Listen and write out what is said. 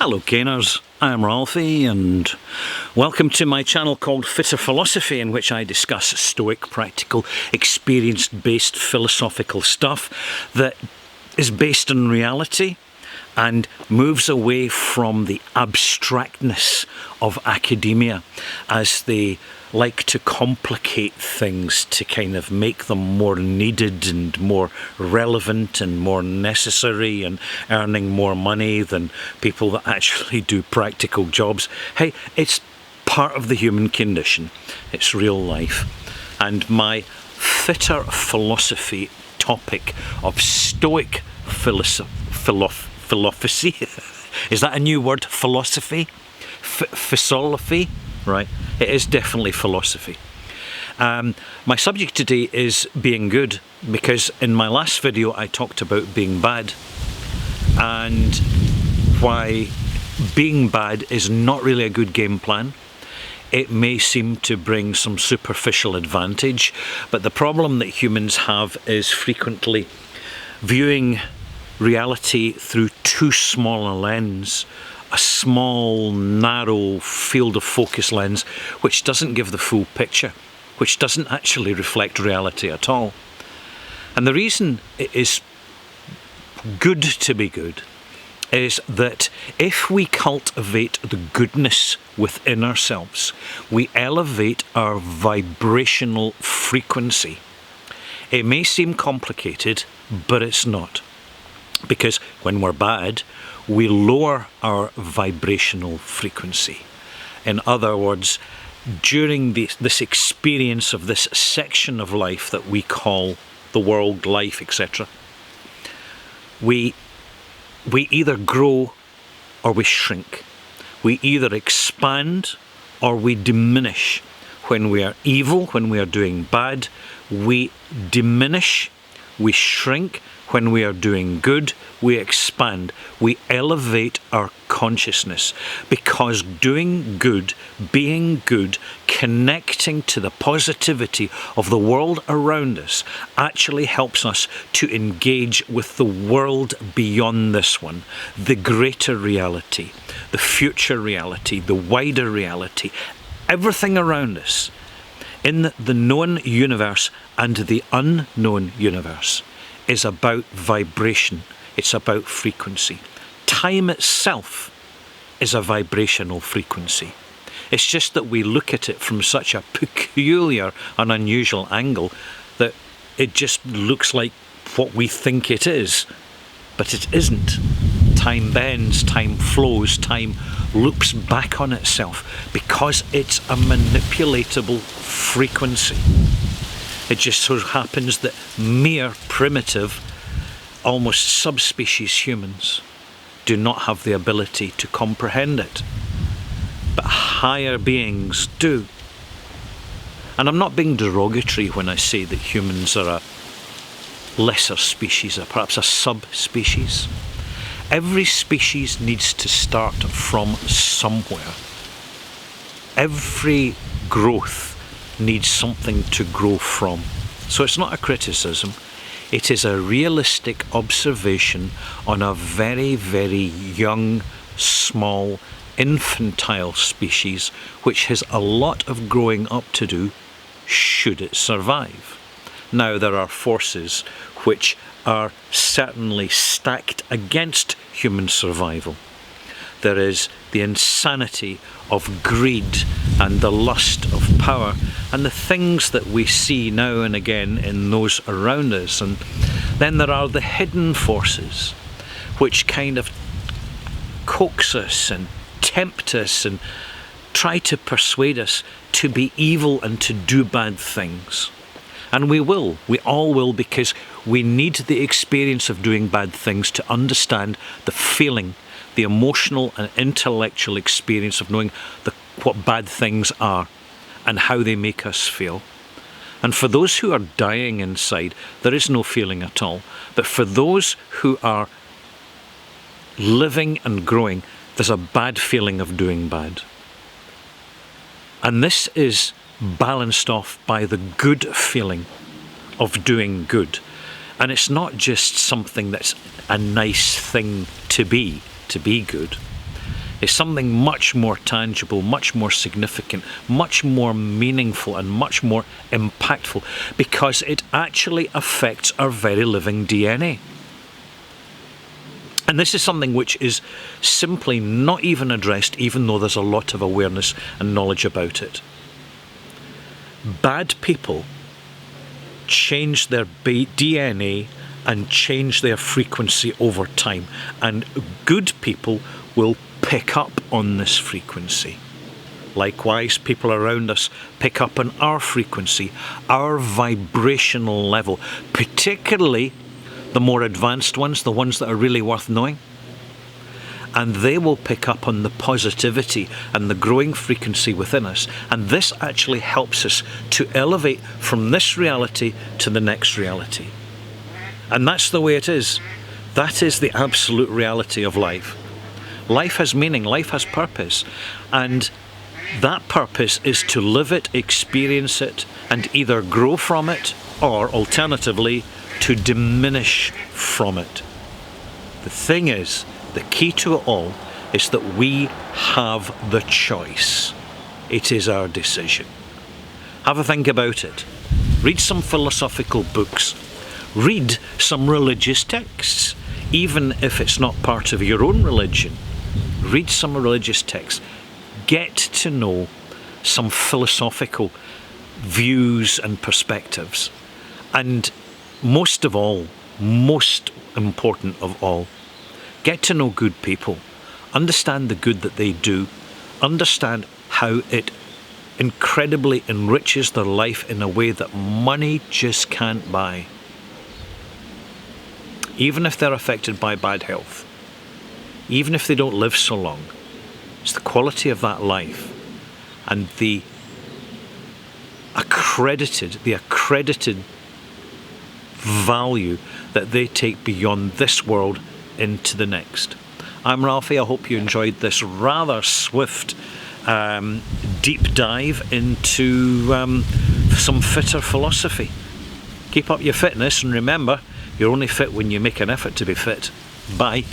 Hello Caners, I'm Ralphie and welcome to my channel called Fitter Philosophy, in which I discuss stoic, practical, experience-based philosophical stuff that is based on reality and moves away from the abstractness of academia, as they like to complicate things to kind of make them more needed and more relevant and more necessary and earning more money than people that actually do practical jobs. Hey, it's part of the human condition. It's real life. And my Fitter Philosophy topic of stoic philosophy, is that a new word? Philosophy? Philosophy? Right, it is definitely philosophy. My subject today is being good, because in my last video I talked about being bad and why being bad is not really a good game plan. It may seem to bring some superficial advantage, but the problem that humans have is frequently viewing reality through too small a lens, a small, narrow field of focus lens, which doesn't give the full picture, which doesn't actually reflect reality at all. And the reason it is good to be good is that if we cultivate the goodness within ourselves, we elevate our vibrational frequency. It may seem complicated, but it's not. Because when we're bad, we lower our vibrational frequency. In other words, during this experience of this section of life that we call the world, life, etc., we either grow or we shrink. We either expand or we diminish. When we are evil, when we are doing bad, we diminish, we shrink. When we are doing good, we expand, we elevate our consciousness, because doing good, being good, connecting to the positivity of the world around us actually helps us to engage with the world beyond this one, the greater reality, the future reality, the wider reality, everything around us, in the known universe and the unknown universe, is about vibration. It's about frequency. Time itself is a vibrational frequency. It's just that we look at it from such a peculiar and unusual angle that it just looks like what we think it is, but it isn't. Time bends, time flows, time loops back on itself, because it's a manipulatable frequency. It just so happens that mere primitive, almost subspecies humans do not have the ability to comprehend it. But higher beings do. And I'm not being derogatory when I say that humans are a lesser species, or perhaps a subspecies. Every species needs to start from somewhere. Every growth needs something to grow from. So it's not a criticism, it is a realistic observation on a very, very young, small, infantile species which has a lot of growing up to do should it survive. Now, there are forces which are certainly stacked against human survival. There is the insanity of greed and the lust of power and the things that we see now and again in those around us. And then there are the hidden forces which kind of coax us and tempt us and try to persuade us to be evil and to do bad things. And we all will, because we need the experience of doing bad things to understand the feeling, the emotional and intellectual experience of knowing what bad things are and how they make us feel. And for those who are dying inside, there is no feeling at all. But for those who are living and growing, there's a bad feeling of doing bad. And this is balanced off by the good feeling of doing good. And it's not just something that's a nice thing to be good. is something much more tangible, much more significant, much more meaningful, and much more impactful, because it actually affects our very living DNA. And this is something which is simply not even addressed, even though there's a lot of awareness and knowledge about it. Bad people change their DNA and change their frequency over time, and good people will pick up on this frequency. Likewise, people around us pick up on our frequency, our vibrational level, particularly the more advanced ones, the ones that are really worth knowing. And they will pick up on the positivity and the growing frequency within us. And this actually helps us to elevate from this reality to the next reality. And that's the way it is. That is the absolute reality of life. Life has meaning, life has purpose. And that purpose is to live it, experience it, and either grow from it, or alternatively, to diminish from it. The thing is, the key to it all is that we have the choice. It is our decision. Have a think about it. Read some philosophical books. Read some religious texts, even if it's not part of your own religion. Read some religious texts. Get to know some philosophical views and perspectives. And most of all, most important of all, get to know good people. Understand the good that they do. Understand how it incredibly enriches their life in a way that money just can't buy. Even if they're affected by bad health, even if they don't live so long, it's the quality of that life and the accredited value that they take beyond this world into the next. I'm Ralphie. I hope you enjoyed this rather swift deep dive into some fitter philosophy. Keep up your fitness, and remember, you're only fit when you make an effort to be fit. Bye.